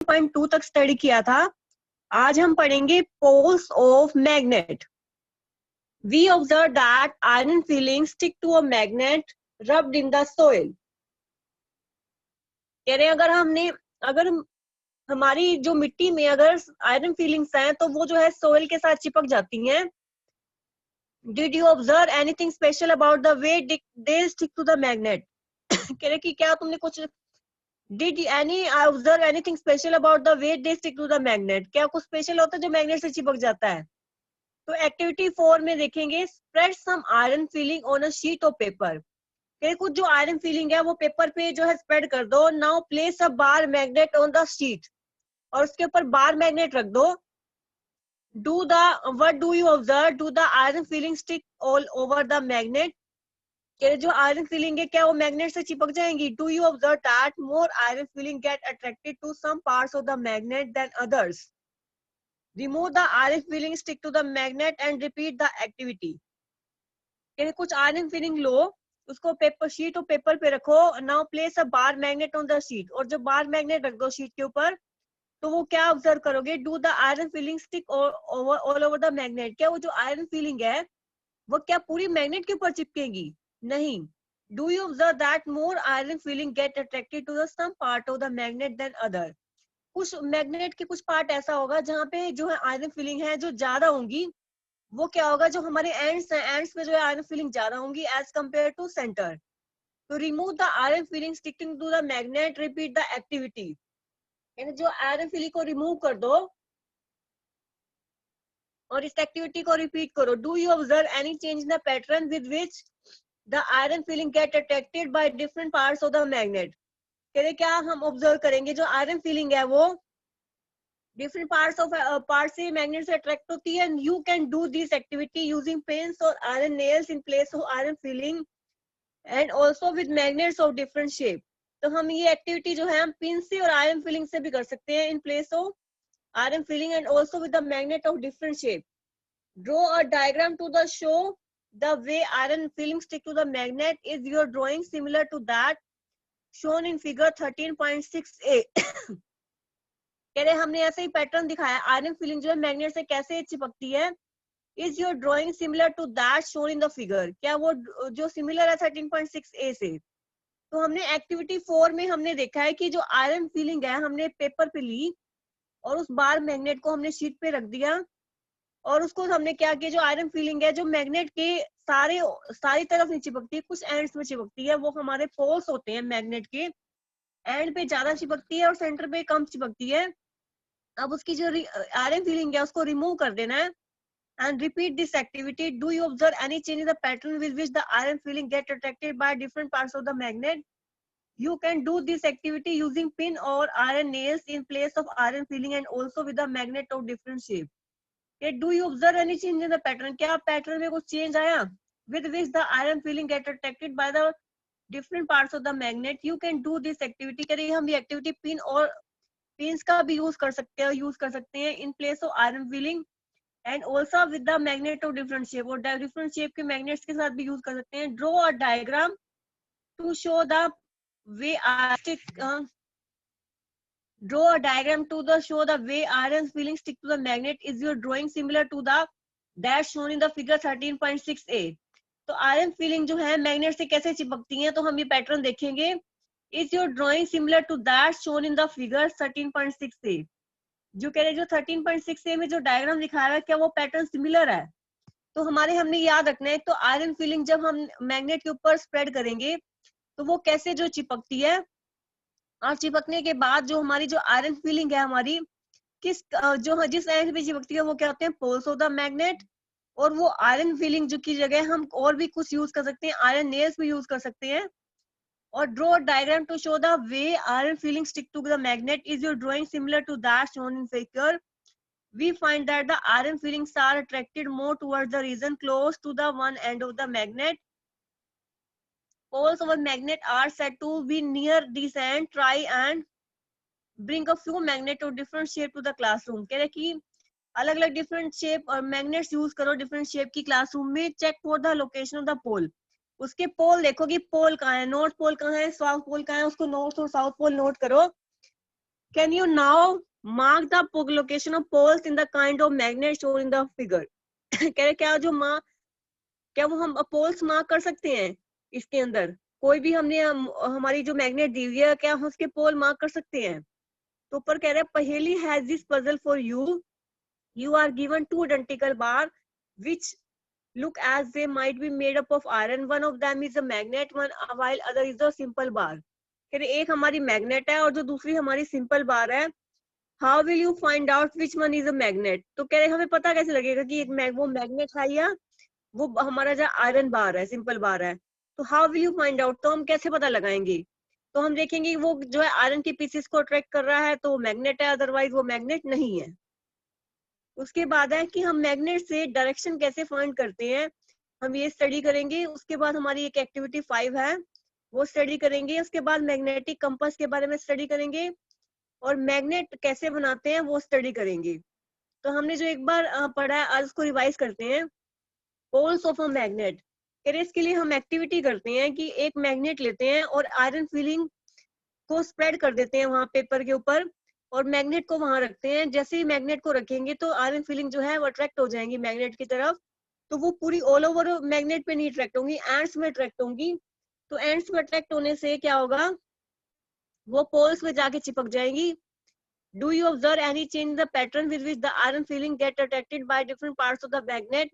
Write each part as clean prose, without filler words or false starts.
1.2 तक स्टडी किया था। आज हम पढ़ेंगे poles of magnet. We observe that iron filling stick to a magnet rubbed in the soil. कह रहे हैं अगर हमारी जो मिट्टी में अगर आयरन फीलिंग्स हैं तो वो जो है सोइल के साथ चिपक जाती हैं। Did you observe anything special about the way they stick to the magnet? कह रहे कि क्या तुमने कुछ did any observe anything special about the way they stick to the magnet? क्या कुछ स्पेशल होता है जो मैग्नेट से चिपक जाता है? तो एक्टिविटी 4 में देखेंगे spread some iron filling on a sheet of paper. कुछ जो आयरन फीलिंग है वो पेपर पे जो है स्प्रेड कर दो। Now place a bar magnet on the sheet, और उसके ऊपर बार मैग्नेट रख दो। what do you observe? Do the iron filling stick all over the magnet? जो आयरन फीलिंग है क्या वो मैग्नेट से चिपक जाएंगी? Do you observe that more iron filling get attracted to some parts of the magnet than others? Remove the iron filling stick to the magnet and repeat the activity. कुछ iron filling लो, उसको paper sheet और paper पे रखो। Now place a bar magnet on the sheet, और जब bar magnet रख दो शीट के ऊपर तो वो क्या ऑब्जर्व करोगे? Do the iron filling stick all over the magnet? क्या वो जो आयरन फीलिंग है वो क्या पूरी मैग्नेट के ऊपर चिपकेगी? नहीं। Do you observe that more iron filling get attracted to the some part of the magnet than other? कुछ मैग्नेट के कुछ पार्ट ऐसा होगा जहाँ पे जो है आयरन फीलिंग है जो ज्यादा होंगी। वो क्या होगा? जो हमारे एंड्स हैं, एंड्स पे जो है आयरन फीलिंग ज्यादा होंगी एज कम्पेयर टू सेंटर। तो remove the iron filling sticking to the magnet, repeat the activity. जो आयरन फीलिंग को रिमूव कर दो और इस एक्टिविटी को रिपीट करो। Do you observe any change in the pattern with which the iron filling get attracted by different parts of the magnet? कह रहे क्या हम ऑब्जर्व करेंगे जो आयरन फीलिंग है वो डिफरेंट पार्ट्स से मैग्नेट से अट्रैक्ट होती है। And you can do this activity using pins और iron nails in place of iron filings and also with magnets of different shape. तो हम ये एक्टिविटी जो है हम पिन से और आयरन फीलिंग से भी कर सकते हैं इन place of iron filling and also with the magnet of different shape. Draw a diagram to the show the way iron filling stick to the magnet. Is your drawing similar to that shown in figure 13.6a? कह रहे हमने ऐसे ही pattern दिखाया, iron filling जो है magnet से कैसे चिपकती है। Is your drawing similar to that shown in the figure? क्या वो जो सिमिलर है 13.6a से? तो हमने एक्टिविटी 4 में हमने देखा है कि जो आयरन फिलिंग है हमने पेपर पे ली और उस बार मैग्नेट को हमने शीट पे रख दिया, और उसको हमने क्या किया, जो आयरन फीलिंग है जो मैग्नेट के सारी तरफ नहीं चिपकती, कुछ एंड्स में चिपकती है। वो हमारे पोल्स होते हैं मैग्नेट के, एंड पे ज्यादा चिपकती है और सेंटर पे कम चिपकती है। अब उसकी जो आयरन फीलिंग है उसको रिमूव कर देना है। And repeat this activity. Do you observe any change in the pattern with which the iron filling get attracted by different parts of the magnet? You can do this activity using pin or iron nails in place of iron filling and also with a magnet of different shape. Okay, do you observe any change in the pattern? क्या pattern में कुछ change आया? With which the iron filling get attracted by the different parts of the magnet. You can do this activity. करिए हम ये activity pin और pins का भी यूज कर सकते हैं in place of iron filling and also with the magnet of different shape. और different shape के magnets के साथ भी यूज कर सकते हैं। Draw a diagram to show the way draw a diagram to show the way iron filling stick to the magnet. Is your drawing similar to the dash shown in the figure 13.6a? तो iron feeling जो है magnet से कैसे चिपकती है, तो हम ये पैटर्न देखेंगे। Is your drawing similar to that shown in the figure 13.6a? जो कह रहे जो 13.6a में जो डायग्राम दिखाया है क्या वो पैटर्न सिमिलर है? तो हमने याद रखना है। तो आयरन फीलिंग जब हम मैग्नेट के ऊपर स्प्रेड करेंगे तो वो कैसे जो चिपकती है, और चिपकने के बाद जो हमारी जो आयरन फीलिंग है हमारी जिस एंड पे चिपकती है वो क्या होते हैं? Poles of the magnet. और वो आयरन फीलिंग जो की जगह हम और भी कुछ यूज कर सकते हैं, आयरन नेल्स भी यूज कर सकते हैं। और draw diagram to show the way iron filling stick to the magnet. Is your drawing similar to that shown in figure? We find that the iron fillings are attracted more towards the region close to the one end of the magnet. Poles of a magnet are said to be near this end. Try and bring a few magnet of different shape to the classroom. कह रहे कि अलग अलग different shape और magnets use करो different shape की classroom में। Check for the location of the pole. उसके पोल देखो कि पोल कहाँ है, नॉर्थ पोल कहाँ है, साउथ पोल कहाँ है, उसको नॉर्थ और साउथ पोल नोट करो। Can you now mark the location of poles in the kind of magnet shown in the figure? कह रहे क्या वो हम पोल्स मार्क कर सकते हैं इसके अंदर? कोई भी हमारी जो मैग्नेट दी हुई है, क्या हम उसके पोल मार्क कर सकते हैं? तो ऊपर कह रहे हैं पहेली has this puzzle for you. You are given two identical bar which look as they might be made up of iron. One of them is a magnet, while other is a simple bar. कह रहे एक हमारी magnet है और जो दूसरी हमारी simple बार है. How will you find out which one is a magnet? तो कह रहे हमें पता कैसे लगेगा कि वो मैग्नेट है या वो हमारा जो आयरन बार है, सिंपल बार है. तो how will you find out, तो हम कैसे पता लगाएंगे? तो हम देखेंगे वो जो है आयरन के पीसेस को अट्रैक्ट कर रहा है तो वो मैग्नेट है, अदरवाइज वो मैग्नेट नहीं है. उसके बाद है कि हम मैग्नेट से डायरेक्शन कैसे फाइंड करते हैं, हम ये स्टडी करेंगे. उसके बाद हमारी एक एक्टिविटी 5 है, वो स्टडी करेंगे. उसके बाद मैग्नेटिक कंपास के बारे में स्टडी करेंगे और मैग्नेट कैसे बनाते हैं वो स्टडी करेंगे. तो हमने जो एक बार पढ़ा है आज उसको रिवाइज करते हैं. Poles of a magnet. इसके लिए हम एक्टिविटी करते हैं कि एक मैग्नेट लेते हैं और आयरन फीलिंग को स्प्रेड कर देते हैं वहां पेपर के ऊपर और मैग्नेट को वहां रखते हैं. जैसे ही मैग्नेट को रखेंगे तो आयरन फीलिंग जो है वो अट्रैक्ट हो जाएंगी मैग्नेट की तरफ. तो वो पूरी ऑल ओवर मैग्नेट पे नहीं अट्रैक्ट होंगी, एंड्स में अट्रैक्ट होंगी. तो एंड्स में अट्रैक्ट होने से क्या होगा, वो पोल्स में जाके चिपक जाएंगी. Do you observe any change the pattern with which the iron filling get attracted by different parts of the magnet?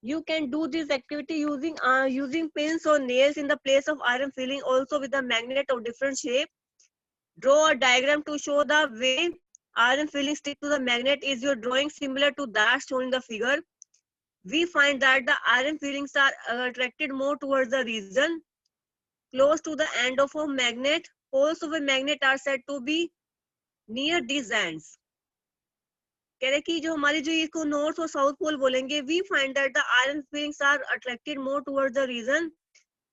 You can do this activity using pins or nails in the place of iron filling, also with a magnet of different shape. Draw a diagram to show the way iron filling stick to the magnet. Is your drawing similar to that shown in the figure? We find that the iron fillings are attracted more towards the region close to the end of a magnet. Poles of a magnet are said to be near these ends. कह रहे कि जो हमारी जो इसको north और south pole बोलेंगे, we find that the iron fillings are attracted more towards the region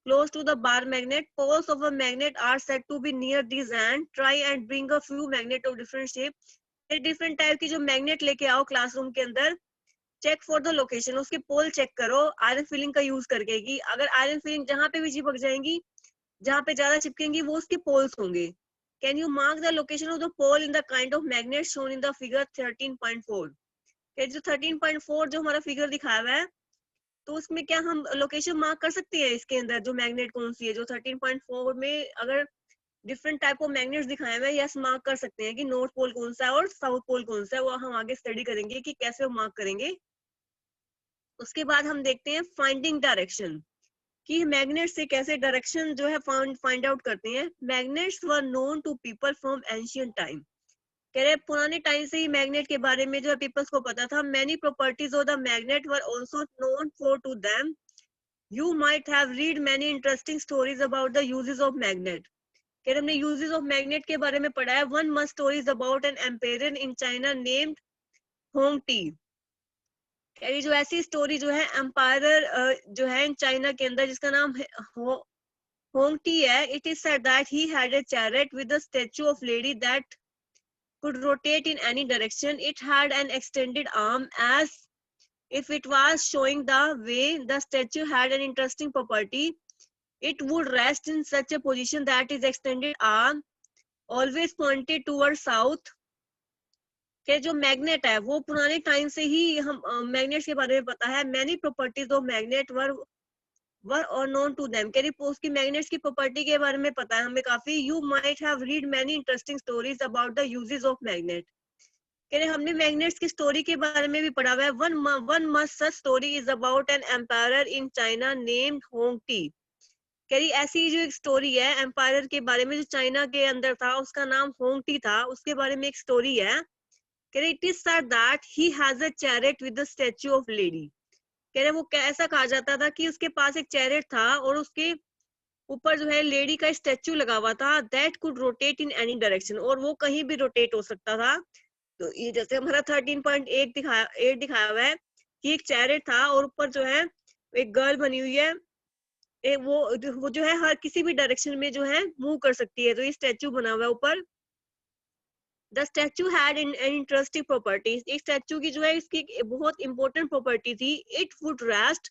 close to the bar magnet. Poles of a magnet are said to be near these end. Try and bring a few magnet of different shape. Different type की जो magnet लेके आओ classroom के अंदर. Check for the location, उसके पोल check करो iron filling का use करके कि अगर आयरन फीलिंग जहां पे भी चिपक जाएंगी, जहां पे ज्यादा चिपकेंगी वो उसके पोल्स होंगे. Can you mark the location of the pole in the kind of magnet shown in the figure 13.4? जो 13.4 जो हमारा फिगर दिखाया हुआ है, तो उसमें क्या हम लोकेशन मार्क कर सकते हैं इसके अंदर जो मैग्नेट कौन सी है? जो 13.4 में अगर डिफरेंट टाइप ऑफ मैग्नेट्स दिखाए हुए हैं, यस मार्क कर सकते हैं कि नॉर्थ पोल कौन सा है और साउथ पोल कौन सा है. वो हम आगे स्टडी करेंगे कि कैसे वो मार्क करेंगे. उसके बाद हम देखते हैं फाइंडिंग डायरेक्शन, कि मैग्नेट से कैसे डायरेक्शन जो है फाइंड आउट करते हैं. Magnets were known to people from ancient time. कह रहे पुराने टाइम से ही मैग्नेट के बारे में जो है पीपल्स को पता था. Many properties of the magnet were also known for to them. You might have read many interesting stories about the uses of magnet. कह रहे हमने यूजेस ऑफ मैग्नेट के बारे में पढ़ा है. One must stories about an empire in China named Hoang Ti. कह रही जो ऐसी स्टोरी जो है एम्पायर जो है इन चाइना के अंदर जिसका नाम होंग टी है. It is said that he had a chariot with a statue of lady that could rotate in any direction. It had an extended arm as if it was showing the way. The statue had an interesting property. It would rest in such a position that its extended arm always pointed towards south. के जो magnet है वो पुराने time से ही हम magnets के बारे में पता है. मैनी प्रॉपर्टीज ऑफ मैग्नेट वर और नोन टू देम. कह रही उसकी मैग्नेट्स की प्रॉपर्टी के बारे में पता है हमें काफी. You might have read many interesting stories about the uses of magnet. कह रहे हमने मैग्नेट्स की स्टोरी के बारे में भी पढ़ा हुआ है. One must such story is about an empire in China named Hoang Ti. कह रही ऐसी जो एक स्टोरी है एम्पायर के बारे में जो चाइना के अंदर था, उसका नाम होंग टी था. उसके बारे में एक स्टोरी है. कह रहे it is said that he has a chariot with the statue of lady. कह रहे वो ऐसा कहा जाता था कि उसके पास एक चैरेट था और उसके ऊपर जो है लेडी का स्टैचू लगा हुआ था. That could rotate in any direction, और वो कहीं भी रोटेट हो सकता था. तो ये जैसे हमारा 13.8 दिखाया हुआ है कि एक चैरेट था और ऊपर जो है एक गर्ल बनी हुई है. वो जो है हर किसी भी डायरेक्शन में जो है मूव कर सकती है. तो ये स्टैचू बना हुआ है ऊपर. The statue had an interesting properties. एक स्टैचू की जो है इसकी बहुत इंपॉर्टेंट प्रॉपर्टी थी. It would rest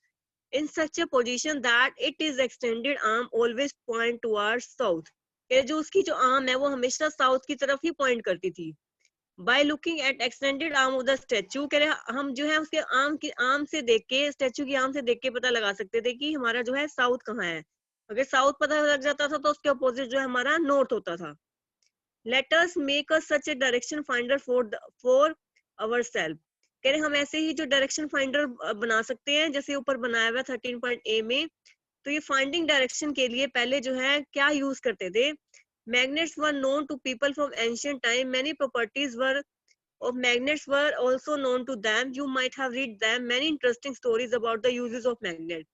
in such a position that its extended arm always point towards south. कि जो उसकी जो आर्म है वो हमेशा साउथ की तरफ ही पॉइंट करती थी। By looking at extended arm of the statue, कह रहे हम जो है उसके आर्म से देख के, स्टेचू की आर्म से देख के पता लगा सकते थे कि हमारा जो है साउथ कहाँ है। अगर साउथ पता लग जाता था तो उसके अपोजिट जो है हमारा नॉर्थ होता था। Let us make a such a direction finder for ourselves, कह रहे हम ऐसे ही जो डायरेक्शन फाइंडर बना सकते हैं जैसे ऊपर बनाया हुआ 13.a में। तो ये फाइंडिंग डायरेक्शन के लिए पहले जो है क्या यूज करते थे, magnets were known to people from ancient time, many properties were of magnets were also known to them. You might have read them many interesting stories about the uses of magnet.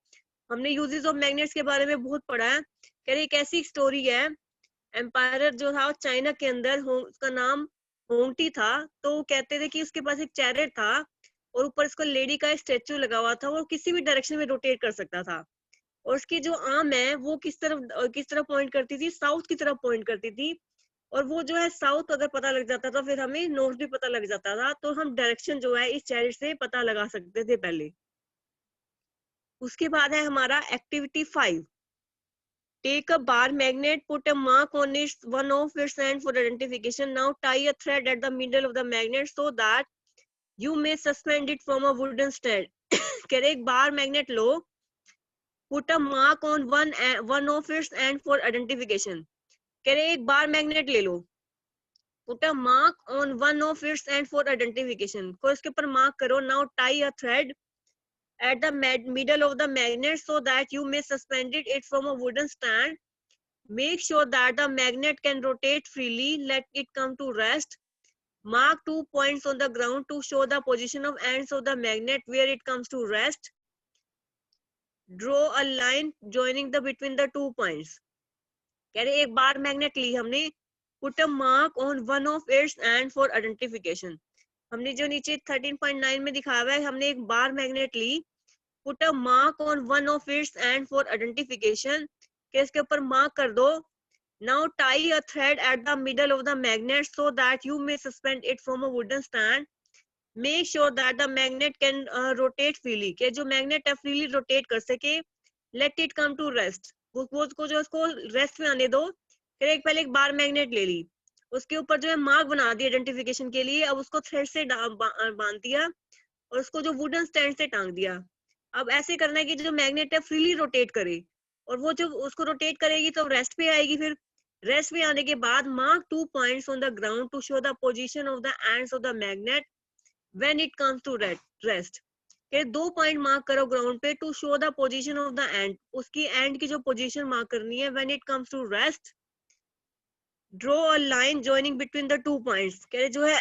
हमने uses of magnets के बारे में बहुत पढ़ा है। कह रहे एक ऐसी स्टोरी है, एम्पायर जो था चाइना के अंदर, उसका नाम होंगटी था। तो वो कहते थे कि उसके पास एक चैरियट था और ऊपर इसको लेडी का स्टेचू लगा हुआ था, वो किसी भी डायरेक्शन में रोटेट कर सकता था। और उसकी जो आर्म है वो किस तरफ पॉइंट करती थी, साउथ की तरफ पॉइंट करती थी। और वो जो है साउथ अगर पता लग जाता था फिर हमें नॉर्थ भी पता लग जाता था, तो हम डायरेक्शन जो है इस चैरिट से पता लगा सकते थे पहले। उसके बाद है हमारा activity 5, take a bar magnet, put a mark on its one of its end for identification, now tie a thread at the middle of the magnet so that you may suspend it from a wooden stand. कह रहे एक bar magnet लो, put a mark on one of its end for identification, कह रहे एक bar magnet ले लो, put a mark on one of its end for identification, को इसके ऊपर मार्क करो। now tie a thread at the middle of the magnet so that you may suspend it from a wooden stand, make sure that the magnet can rotate freely, let it come to rest, mark 2 points on the ground to show the position of ends of the magnet where it comes to rest, draw a line joining the between the 2 points। कह रहे एक bar magnet ली हमने, put a mark on one of its end for identification, हमने जो नीचे 13.9 में दिखाया हुआ है, हमने एक बार मैग्नेट ली, put a mark on one of its end for identification, के इसके ऊपर मार्क कर दो। now tie a thread at the middle of the magnet so that you may suspend it from a wooden stand, make sure that the magnet can rotate freely, के जो magnet है freely rotate कर सके, let it come to rest, वो उसको जो उसको rest में आने दो। फिर पहले एक बार मैग्नेट ले ली, उसके ऊपर जो है मार्क बना दिया आइडेंटिफिकेशन के लिए, अब उसको थ्रेड से बांध दिया और उसको जो वुडन स्टैंड से टांग दिया। अब ऐसे करना है कि जो मैग्नेट है फ्रीली रोटेट करे, और वो जो उसको रोटेट करेगी तो रेस्ट पे आएगी। फिर रेस्ट पे आने के बाद mark 2 points on the ground to show the position of the ends of the magnet when it comes to rest, के 2 पॉइंट मार्क करो ग्राउंड पे to show the position of the end, उसकी end की जो position mark करनी है when it comes to rest, draw a line joining between the 2 points, कह रहे जो है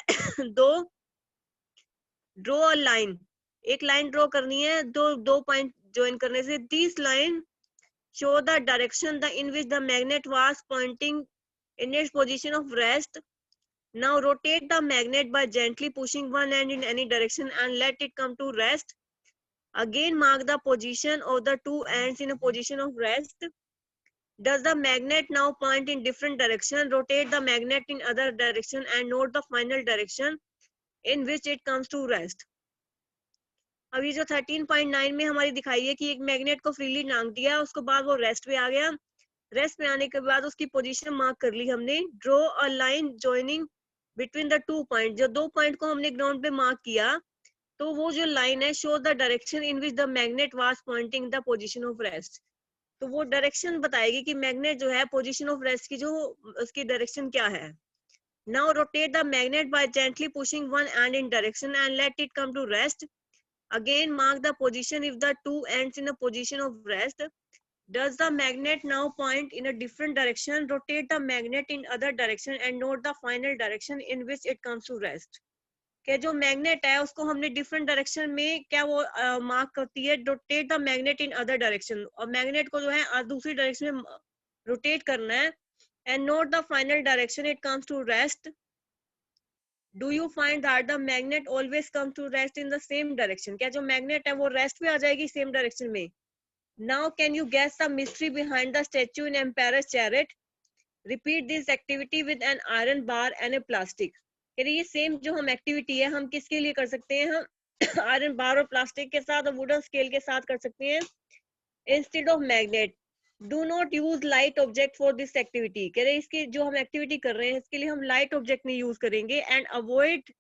ड्रॉ अ लाइन, एक लाइन ड्रॉ करनी है दो पॉइंट ज्वाइन करने से। This line show the direction the in which the magnet was pointing in its position of rest, now rotate the magnet by gently pushing one end in any direction and let it come to rest, again mark the position of the two ends in a position of rest, does the magnet now point in different direction, rotate the magnet in other direction and note the final direction in which it comes to rest। अभी जो 13.9 में हमारी दिखाई है कि एक magnet को freely टांग दिया, उसके बाद वो रेस्ट पे आ गया, रेस्ट पे आने के बाद उसकी पोजीशन मार्क कर ली हमने, draw a line joining between the 2 point, जो 2 पॉइंट को हमने ग्राउंड पे मार्क किया तो वो जो लाइन है show the direction in which the magnet was Poynting the position of rest, तो वो डायरेक्शन बताएगी कि मैग्नेट जो है पोजीशन ऑफ रेस्ट की जो उसकी डायरेक्शन क्या है। now rotate the magnet by gently pushing one end in direction and let it come to rest, again mark the position if the two ends in a position of rest, does the magnet now point in a different direction, rotate the magnet in other direction and note the final direction in which it comes to rest। के जो magnet है उसको हमने different direction में क्या वो mark करती है, rotate the magnet in other direction, और मैग्नेट को जो है दूसरी डायरेक्शन में रोटेट करना है, and note the final direction it comes to rest, do you find that the magnet always comes to rest in the same direction, क्या जो मैग्नेट है वो रेस्ट पे आ जाएगी सेम डायरेक्शन में। Now can you guess the mystery behind the statue in Emperor's chariot? Repeat this activity with an iron bar and a plastic। ये same जो हम एक्टिविटी है हम किसके लिए कर सकते हैं, हम आयरन बार और प्लास्टिक के साथ और वुडन स्केल के साथ कर सकते हैं instead of magnet. Do not use light object for this activity, कह रहे इसकी जो हम एक्टिविटी कर रहे हैं इसके लिए हम लाइट ऑब्जेक्ट नहीं यूज करेंगे। And avoid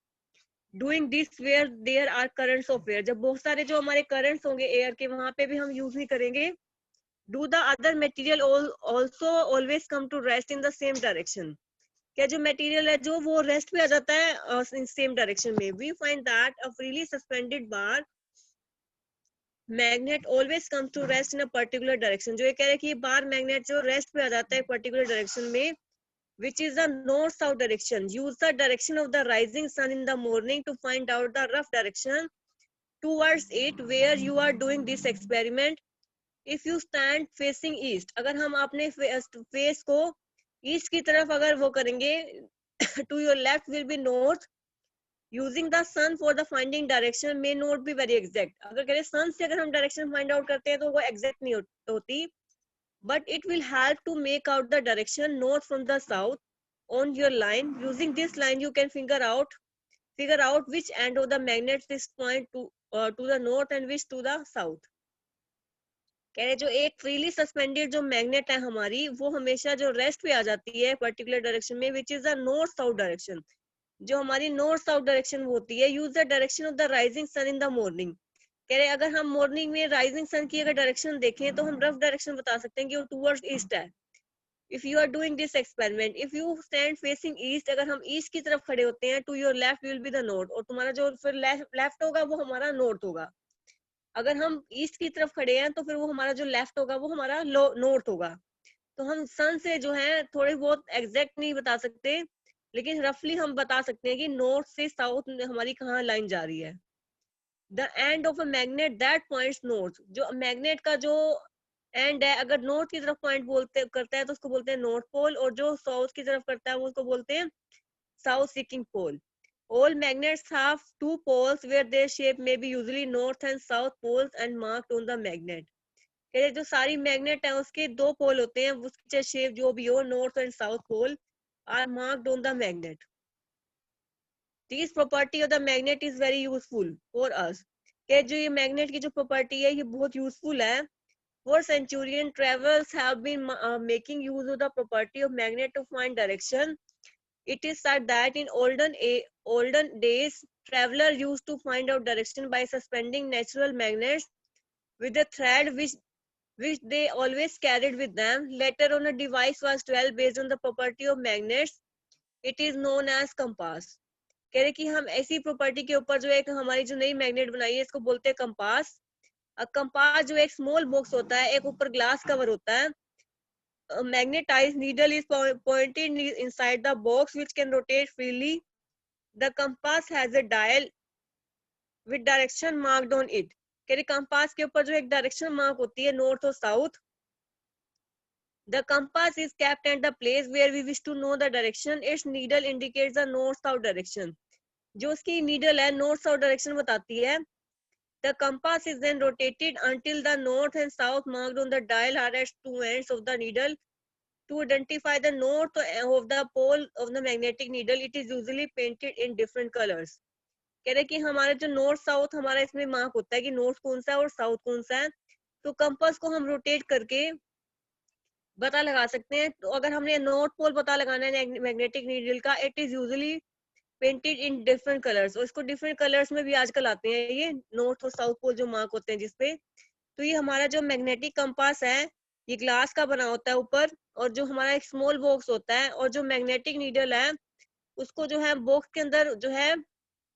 doing this where there are currents of air, जब बहुत सारे जो हमारे करंट्स होंगे एयर के वहां पे भी हम यूज नहीं करेंगे। Do the other material also always come to rest in the same direction, क्या जो मटेरियल है जो वो रेस्ट पे आ जाता है इन सेम डायरेक्शन में। We find that a freely suspended bar magnet always comes to rest in a particular direction, जो ये कह रहे हैं कि बार मैग्नेट जो रेस्ट पे आ जाता है पर्टिकुलर डायरेक्शन में, which is the north south direction. Use the direction of the rising sun in the morning to find out the rough direction towards it where you are doing this experiment. If you stand facing east, अगर हम अपने face को east की तरफ अगर वो करेंगे to your left will be north. Using the sun for the finding direction may not be very exact. अगर कह रहे sun से अगर हम direction find out करते हैं तो वो exact नहीं होती, but it will help to make out the direction north from the south on your line. Using this line you can figure out which end of the magnet is point to the north and which to the south. कह रहे जो एक freely suspended जो magnet है हमारी वो हमेशा जो रेस्ट पे आ जाती है पर्टिकुलर डायरेक्शन में, which is the north south direction, जो हमारी नॉर्थ साउथ डायरेक्शन होती है। Use the direction of the rising sun in the morning, कह रहे अगर हम मॉर्निंग में राइजिंग सन की अगर डायरेक्शन देखें तो हम रफ डायरेक्शन बता सकते हैं कि वो टुवर्ड्स ईस्ट है। If you are doing this experiment, if you stand facing east, अगर हम ईस्ट की तरफ खड़े होते हैं, to your left will be the north, और तुम्हारा जो फिर लेफ्ट होगा वो हमारा नॉर्थ होगा। अगर हम ईस्ट की तरफ खड़े हैं तो फिर वो हमारा जो लेफ्ट होगा वो हमारा नॉर्थ होगा। तो हम सन से जो है थोड़े बहुत एग्जैक्ट नहीं बता सकते, लेकिन रफली हम बता सकते हैं कि नॉर्थ से साउथ हमारी कहाँ लाइन जा रही है। The end of a magnet that points north, जो मैग्नेट का जो एंड है अगर नॉर्थ की तरफ पॉइंट बोलते करता है तो उसको बोलते हैं नॉर्थ पोल, और जो साउथ की तरफ करता है वो उसको बोलते हैं south seeking pole. All magnets have two poles where their shape may be usually north and south poles and marked on the magnet. कहते जो सारी मैग्नेट है उसके दो पोल होते हैं, उसकी शेप जो भी हो north and south pole are marked on the magnet. This property of the magnet is very useful for us, कि जो ये मैग्नेट की जो प्रॉपर्टी है ये बहुत यूजफुल है। For centurion travelers have been making use of the property of magnet to find direction. It is said that in olden days, travelers used to find out direction by suspending natural magnets with a thread which they always carried with them. Later on, a device was developed based on the property of magnets. It is known as compass. कह रहे कि हम ऐसी property के ऊपर जो एक हमारी जो नई मैग्नेट बनाई है इसको बोलते हैं कंपास। कंपास जो एक स्मॉल बॉक्स होता है, एक ऊपर ग्लास कवर होता है। A magnetized needle is pointed inside the box which can rotate freely. The compass has a dial with direction marked on it. कह रहे कंपास के ऊपर जो एक डायरेक्शन मार्क होती है नॉर्थ और south. The compass is kept at the place where we wish to know the direction. Its needle indicates the north-south direction. जो उसकी needle है north south direction बताती है। The compass is then rotated until the north and south marked on the dial are at two ends of the needle. To identify the north of the pole of the magnetic needle, it is usually painted in different colors. कह रहे कि हमारा जो north south हमारा इसमें mark होता है कि नॉर्थ कौन सा है और साउथ कौन सा है, तो कंपास को हम रोटेट करके पता लगा सकते हैं। तो अगर हमने नॉर्थ पोल पता लगाना है मैग्नेटिक नीडल का, it is usually painted in different colours, और इसको डिफरेंट कलर्स में भी आजकल आते हैं ये नॉर्थ और साउथ पोल जो मार्क होते हैं जिसपे। तो ये हमारा जो मैग्नेटिक कंपास है ये ग्लास का बना होता है ऊपर, और जो हमारा एक स्मॉल बॉक्स होता है, और जो मैग्नेटिक नीडल है उसको जो है बॉक्स के अंदर जो है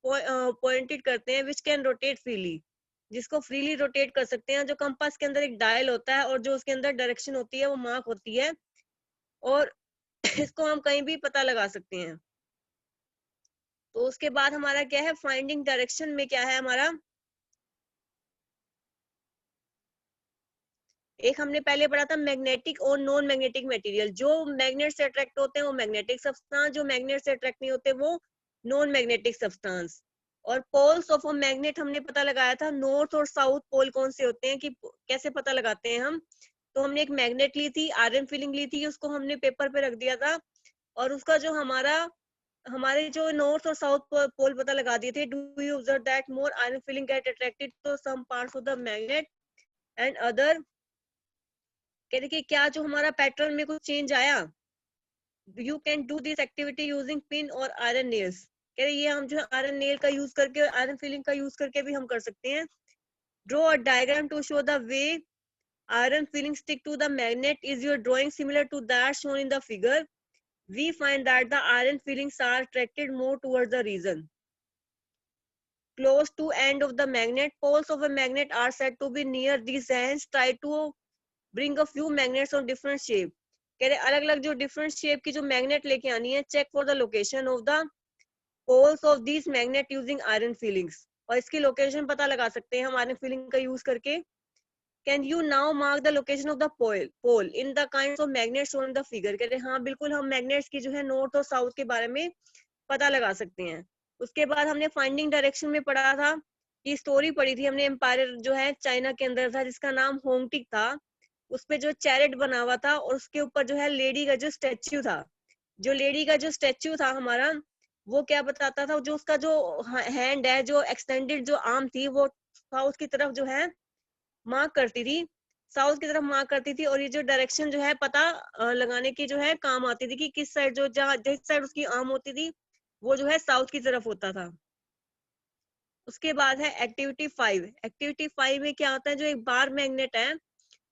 पॉइंटेड करते हैं, विच कैन रोटेट फ्रीली, जिसको फ्रीली रोटेट कर सकते हैं। जो कंपास के अंदर एक डायल होता है और जो उसके अंदर डायरेक्शन होती है वो मार्क होती है, और इसको हम कहीं भी पता लगा सकते हैं। तो उसके बाद हमारा क्या है, फाइंडिंग डायरेक्शन में क्या है हमारा, एक हमने पहले पढ़ा था मैग्नेटिक और नॉन मैग्नेटिक मटेरियल। जो मैग्नेट से अट्रैक्ट होते हैं वो मैग्नेटिक सब्सटेंस, जो मैग्नेट से अट्रैक्ट नहीं होते वो नॉन मैग्नेटिक सब्सटेंस। और पोल्स ऑफ अ मैग्नेट हमने पता लगाया था, नॉर्थ और साउथ पोल कौन से होते हैं, कि कैसे पता लगाते हैं हम। तो हमने एक मैग्नेट ली थी, आयरन फिलिंग ली थी, उसको हमने पेपर पे रख दिया था, और उसका जो हमारे जो नॉर्थ और साउथ पोल पता लगा दिए थे। Do you observe that more iron filling get attracted to some parts of the magnet and other कह रहे कि क्या जो हमारा पैटर्न में कुछ चेंज आया, you can do this activity using pin और आयरन नेल्स। कह रहे ये हम जो है आयरन नेल का यूज करके, आयरन फीलिंग का यूज करके भी हम कर सकते हैं। Draw a diagram to show the way iron filling stick to the magnet. Is your drawing similar to that shown in the figure? We find that the iron fillings are attracted more towards the region close to end of the magnet. Poles of a magnet are said to be near these ends. Try to bring a few magnets of different shape. कह रहे अलग अलग जो different shape की जो magnet लेके आनी है, check for the location of the poles of this magnet using iron fillings. और इसकी लोकेशन पता लगा सकते हैं हम आयरन फीलिंग का यूज करके। Can you now mark the location of the pole in the kinds of magnets shown in the figure? कहते हैं हाँ बिल्कुल, हम मैग्नेट्स की जो है नॉर्थ और साउथ के बारे में पता लगा सकते हैं। उसके बाद हमने फाइंडिंग डायरेक्शन में पढ़ा था कि स्टोरी पढ़ी थी हमने, एम्पायर जो है चाइना के अंदर था जिसका नाम होंगटिक था। उस पे जो चैरेट बना हुआ था और उसके ऊपर जो है लेडी का जो स्टेच्यू था, जो लेडी का जो स्टेच्यू था हमारा, वो क्या बताता था, जो उसका जो हैंड है, जो एक्सटेंडेड जो आर्म थी, वो साउथ की तरफ जो है मार्क करती थी, साउथ की तरफ मार्क करती थी। और ये जो डायरेक्शन जो है पता लगाने की जो है काम आती थी कि किस साइड जो जहाँ जिस साइड उसकी आर्म होती थी वो जो है साउथ की तरफ होता था। उसके बाद है एक्टिविटी 5। एक्टिविटी 5 में क्या होता है, जो एक बार मैग्नेट है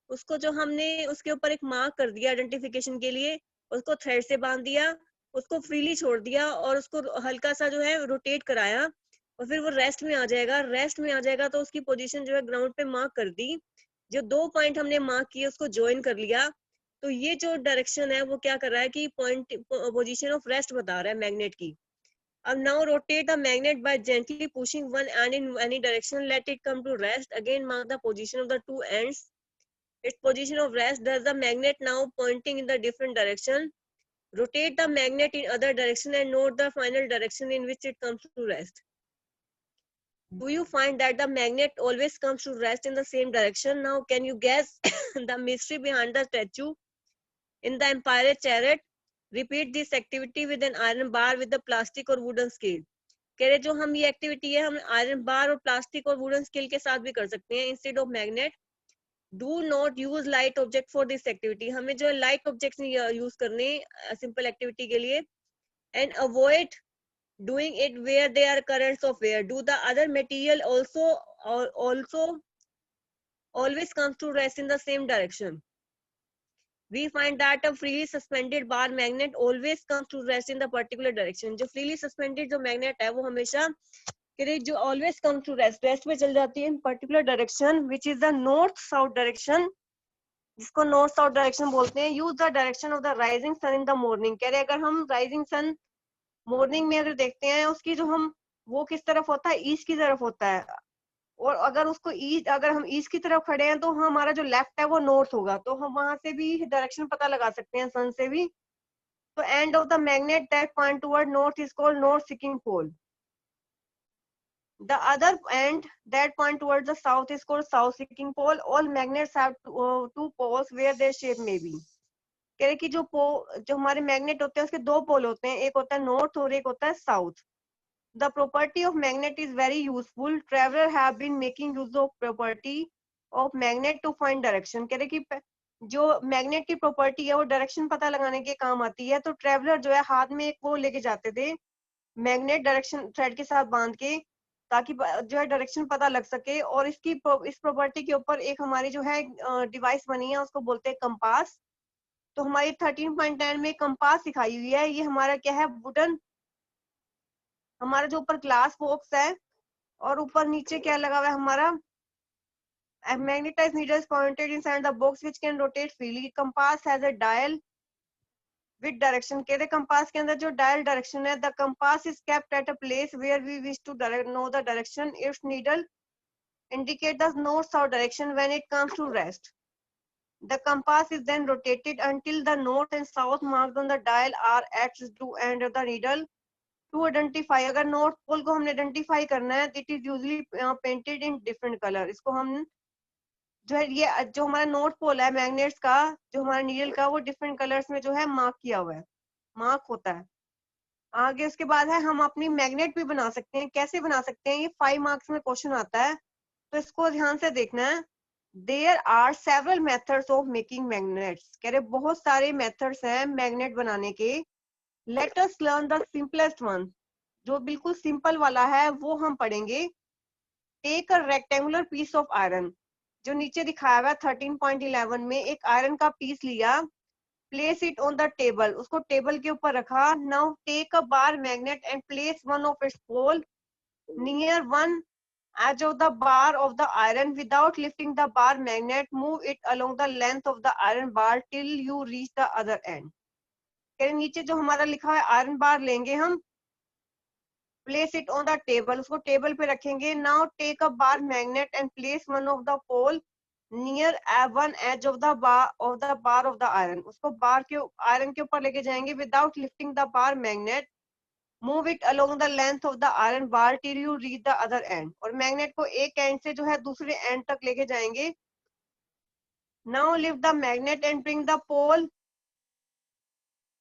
उसको जो हमने उसके ऊपर एक मार्क कर दिया आइडेंटिफिकेशन के लिए, उसको थ्रेड से बांध दिया, उसको फ्रीली छोड़ दिया और उसको हल्का सा जो है रोटेट कराया और फिर वो रेस्ट में आ जाएगा। रेस्ट में आ जाएगा तो उसकी पोजीशन जो है ग्राउंड पे मार्क कर दी। जो 2 पॉइंट हमने मार्क किए उसको ज्वाइन कर लिया। तो ये जो डायरेक्शन है वो क्या कर रहा है कि पॉइंट पोजीशन ऑफ रेस्ट बता रहा है मैग्नेट की। अब now rotate the magnet by gently pushing one end in any direction, let it come to rest, again mark the position of the two ends, its position of rest. Does the magnet now pointing in the different direction? Rotate the magnet in other direction and note the final direction in which it comes to rest. Do you find that the magnet always comes to rest in the same direction? Now can you guess the mystery behind the statue in the Empire Chariot? Repeat this activity with an iron bar with the plastic or wooden scale. कह रहे जो हम ये activity है हम iron bar और plastic और wooden scale के साथ भी कर सकते हैं instead of magnet. Do not use light object for this activity, हमें जो लाइट ऑब्जेक्ट्स नहीं यूज करने सिंपल एक्टिविटी के लिए। And avoid doing it where they are currents of air, do the other material also always comes to rest in the same direction. We find that a freely suspended bar magnet always comes to rest in the particular direction. जो freely suspended जो magnet है वो हमेशा जो always comes to rest में चल जाती है in particular direction which is the north south direction, जिसको नॉर्थ साउथ डायरेक्शन बोलते हैं। Use the direction of the rising sun in the morning, कह रहे अगर हम राइजिंग सन मॉर्निंग में अगर देखते हैं उसकी जो हम वो किस तरफ होता है, ईस्ट की तरफ होता है। और अगर उसको ईस्ट, अगर हम ईस्ट की तरफ खड़े हैं तो हमारा जो लेफ्ट है वो नॉर्थ होगा, तो हम वहां से भी डायरेक्शन पता लगा सकते हैं सन से भी। तो end of the magnet that point toward north is called north seeking pole. The other end that point towards the south is called south seeking pole. All magnets have two poles where their shape may be. कह रहे कि जो हमारे magnet होते हैं उसके 2 पोल होते हैं, एक होता है नॉर्थ और एक होता है south. The property of magnet is very useful. Traveler have been making use of property of magnet to find direction. कह रहे कि जो मैग्नेट की प्रॉपर्टी है वो डायरेक्शन पता लगाने के काम आती है। तो ट्रेवलर जो है हाथ में एक वो लेके जाते थे मैग्नेट, डायरेक्शन थ्रेड के साथ बांध के, ताकि जो है डायरेक्शन पता लग सके। और इसकी इस प्रॉपर्टी के ऊपर एक हमारी जो है डिवाइस बनी है उसको बोलते हैं कंपास। तो हमारी 13.9 में कंपास सिखाई हुई है। ये हमारा क्या है, वुडन, हमारा जो ऊपर ग्लास बॉक्स है और ऊपर नीचे क्या लगा हुआ है हमारा magnetized needle is pointed inside the box which can rotate freely. Compass has a dial with direction. कहते कंपास के अंदर जो डायल डायरेक्शन है, the compass is kept at a place where we wish to know the direction. Its needle indicate the north south direction when it comes to rest. The compass is then rotated until the north and south marked on the dial are at its two end of the needle. To identify, अगर north pole को हमने identify करना है, it is usually painted in different color. इसको हम जो है ये जो हमारा नॉर्थ पोल है मैग्नेट्स का, जो हमारा नीडल का, वो डिफरेंट कलर्स में जो है मार्क किया हुआ है, मार्क होता है। आगे उसके बाद है हम अपनी मैग्नेट भी बना सकते हैं। कैसे बना सकते हैं, ये 5 मार्क्स में क्वेश्चन आता है, तो इसको ध्यान से देखना है। There are several methods of making magnets, कह रहे बहुत सारे मेथड्स हैं मैग्नेट बनाने के। Let us learn the simplest one, जो बिल्कुल सिंपल वाला है वो हम पढ़ेंगे। Take a rectangular piece of iron, जो नीचे दिखाया हुआ है 13.11 में, एक आयरन का पीस लिया, place it on the table, उसको टेबल के ऊपर रखा। Now take a bar magnet and place one of its pole near one edge of the bar of the iron without lifting the bar magnet. Move it along the length of the iron bar till you reach the other end. कह रहे नीचे जो हमारा लिखा है iron bar लेंगे हम, place it on the table, उसको टेबल पे रखेंगे। Now take a bar magnet and place one of the pole near one edge of the bar of the iron, उसको बार के आयरन के ऊपर लेके जाएंगे without lifting the bar magnet. Move it along the length of the iron bar till you reach the other end, और magnet को एक and से जो है दूसरे एंड तक लेके जाएंगे। Now lift the magnet and bring the pole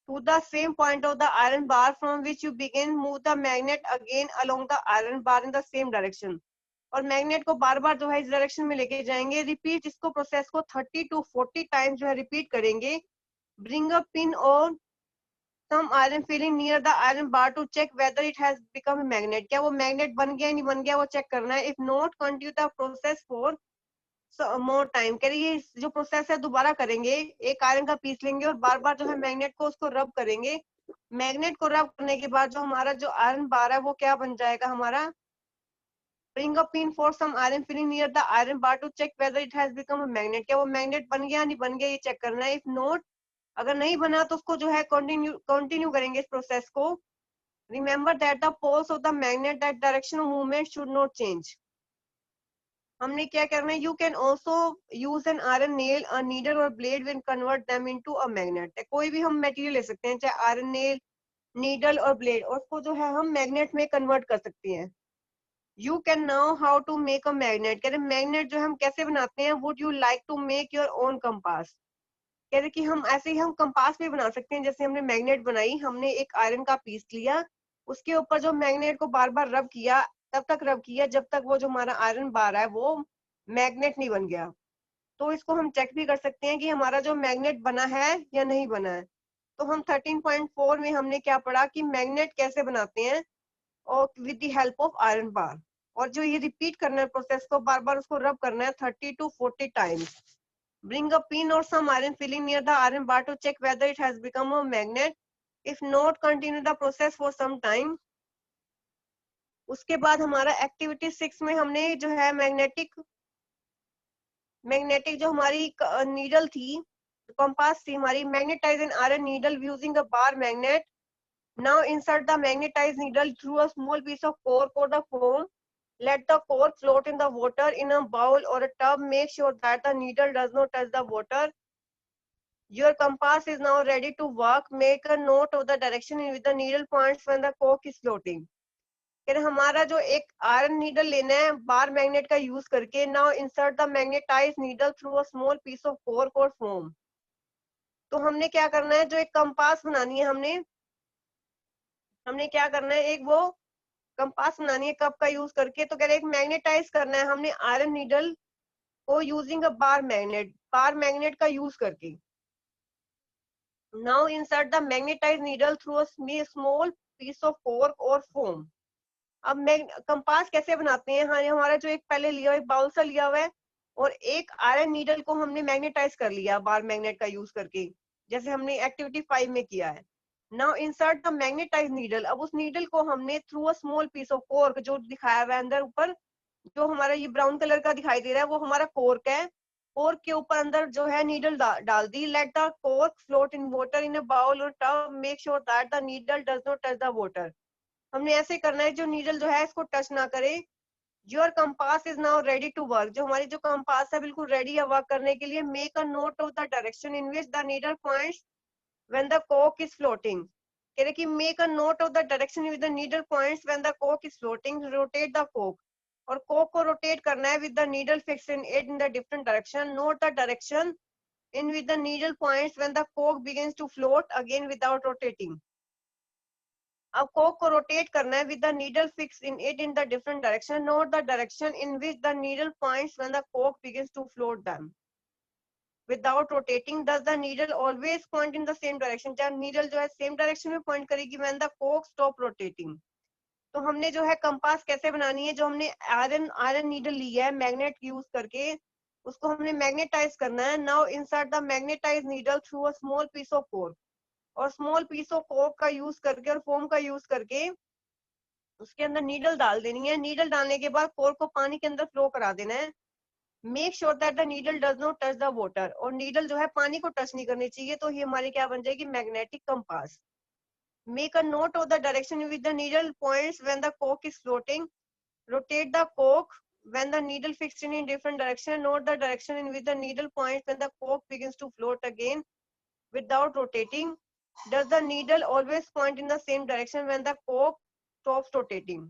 to the same point of the iron bar from which you begin. Move the magnet again along the iron bar in the same direction, और magnet को बार बार जो है इस direction में लेके जाएंगे। Repeat इसको process को 30 to 40 टाइम्स जो है रिपीट करेंगे। ब्रिंग अ पिन और some iron filling near the iron bar to check whether it has become a magnet, क्या वो मैग्नेट बन गया नहीं बन गया वो चेक करना है। if not continue the process for more time, कह रही है जो प्रोसेस है दोबारा करेंगे। एक आयरन का पीस लेंगे और बार बार जो है मैग्नेट को उसको रब करेंगे। मैग्नेट को रब करने के बाद जो हमारा जो आयरन बार है वो क्या बन जाएगा हमारा। Bring a pin for some iron filing near the iron bar to check whether it has become a magnet, क्या वो मैग्नेट बन गया नहीं बन गया ये चेक करना है। इफ नॉट, अगर नहीं बना तो उसको जो है कंटिन्यू करेंगे इस प्रोसेस को। Remember that the poles of the magnet that direction of movement should not change. हमने क्या करना है, you can also use an iron nail, a needle और blade when convert them into a magnet. कोई भी हम material ले सकते हैं, चाहे आयरन नेल, नीडल और ब्लेड, और उसको जो है हम मैग्नेट में कन्वर्ट कर सकते हैं। You can now how to make a magnet, कह रहे मैग्नेट जो हम कैसे बनाते हैं। Would you like to make your own compass, कह रहे कि हम ऐसे ही हम कंपास भी बना सकते हैं। जैसे हमने मैग्नेट बनाई, हमने एक आयरन का पीस लिया, उसके ऊपर जो मैग्नेट को बार बार रब किया, तब तक रब किया जब तक वो जो हमारा आयरन बार है वो मैग्नेट नहीं बन गया। तो इसको हम चेक भी कर सकते हैं कि हमारा जो मैग्नेट बना है या नहीं बना है। तो हम 13.4 में हमने क्या पढ़ा कि मैग्नेट कैसे बनाते हैं, और with the help of iron bar. और जो ये रिपीट करना है प्रोसेस को, बार बार उसको रब करना है 30 to 40 times. Bring a pin or some iron filling near the iron bar to check whether it has become a magnet. If not, continue the process for some time. उसके बाद हमारा एक्टिविटी 6 में हमने जो है मैग्नेटिक जो हमारी needle थी, कंपास थी हमारी, magnetize an iron needle using a bar magnet. Now insert the magnetized needle through a small piece of cork or the foam. Let the cork float in the water in a bowl or a tub. Make sure that the needle does not touch the water. Your compass is now ready to work. Make a note of the direction with the needle points when the cork is floating. फिर हमारा जो एक iron needle लेना है bar magnet का use करके। Now insert the magnetize needle through a small piece of cork or foam. तो हमने क्या करना है, जो एक कंपास बनानी है, हमने क्या करना है, एक वो कंपास बनानी है कप का यूज करके। तो कह रहे एक मैग्नेटाइज करना है हमने आयरन नीडल को यूजिंग अ बार मैग्नेट का यूज करके। Now insert the magnetized needle through a small piece of cork or foam. अब कंपास कैसे बनाते हैं। हाँ, हमारा जो एक पहले लिया हुआ एक बाउल सा लिया हुआ है, और एक आयरन नीडल को हमने मैग्नेटाइज कर लिया बार मैग्नेट का यूज करके, जैसे हमने एक्टिविटी 5 में किया है। Now insert the magnetize needle, अब उस नीडल को हमने through a small piece of cork, जो दिखाया हुआ है अंदर ऊपर, जो हमारा ये ब्राउन कलर का दिखाई दे रहा है वो हमारा कॉर्क है। कॉर्क के ऊपर अंदर जो है नीडल डाल दी। Let the cork float in water in a bowl और tub. Make sure that the needle does not touch the water. हमने ऐसे करना है जो नीडल जो है इसको टच ना करे। Your compass is now ready to work, जो हमारी जो कंपास है बिल्कुल रेडी है वर्क करने के लिए। Make a note of the direction in which the needle points when the cork is floating. कह रहे कि make a note of the direction with the needle points when the cork is floating. Rotate the cork, और cork को rotate करना है with the needle fix in it in the different direction. Note the direction in with the needle points when the cork begins to float again without rotating. अब कोक को rotate करना है with the needle fix in it in the different direction, note the direction in which the needle points when the कोक begins to float them without rotating. Does the needle always point in the same direction, जब needle जो है same direction में point करेगी when the कोक stop rotating. तो हमने जो है कंपास कैसे बनानी है, जो हमने आयरन आयरन नीडल लिया है मैग्नेट यूज करके, उसको हमने मैग्नेटाइज करना है। Now insert the magnetize needle through a small piece of कोक, और स्मॉल पीस ऑफ कोक का यूज करके और फोम का यूज करके उसके अंदर नीडल डाल देनी है। नीडल डालने के बाद कोक को पानी के अंदर फ्लो करा देना है। Make sure that the needle does not touch the water, और नीडल जो है पानी को टच नहीं करनी चाहिए, तो ये हमारी क्या बन जाएगी, magnetic compass. Make a note of the direction in which the needle points when the cork is floating. Rotate the cork when the needle fixed in different direction. Note the direction in which the needle points when the cork begins to float again without rotating. Does the needle always point in the same direction when the cork stops rotating?